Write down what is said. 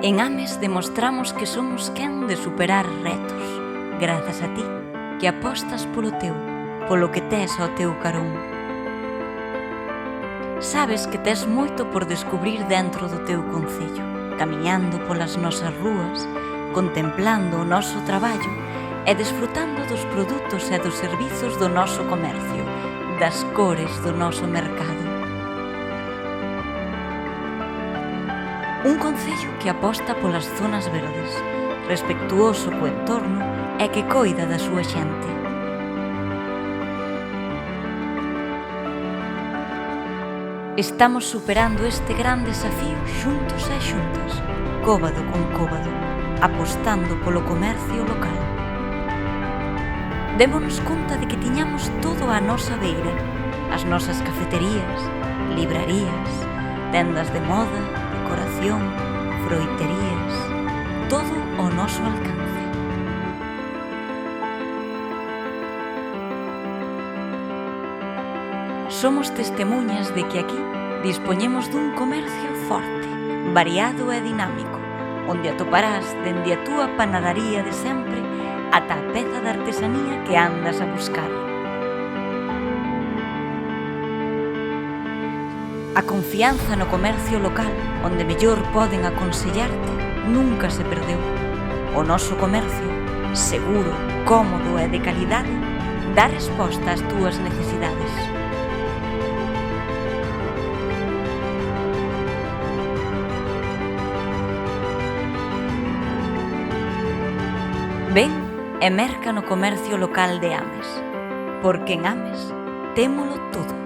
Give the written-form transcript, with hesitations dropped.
En Ames demostramos que somos quen de superar retos, grazas a ti, que apostas polo teu, polo que tes ao teu carón. Sabes que tes moito por descubrir dentro do teu concello, camiñando polas nosas rúas, contemplando o noso traballo e desfrutando dos produtos e dos servizos do noso comercio, das cores do noso mercado. Un concello que aposta polas zonas verdes, respectuoso co entorno e que coida da súa xente. Estamos superando este gran desafío xuntos e xuntas, cóbado con cóbado, apostando polo comercio local. Démonos conta de que tiñamos todo á nosa beira, as nosas cafeterías, librarías, tendas de moda, decoración, froiterías, todo ao noso alcance. Somos testemuñas de que aquí dispoñemos dun comercio forte, variado e dinámico, onde atoparás dende a túa panadaría de sempre ata a peza de artesanía que andas a buscar. A confianza no comercio local, onde mellor poden aconsellarte, nunca se perdeu. O noso comercio, seguro, cómodo e de calidade, dá resposta ás túas necesidades. Ven e merca no comercio local de Ames, porque en Ames témolo todo.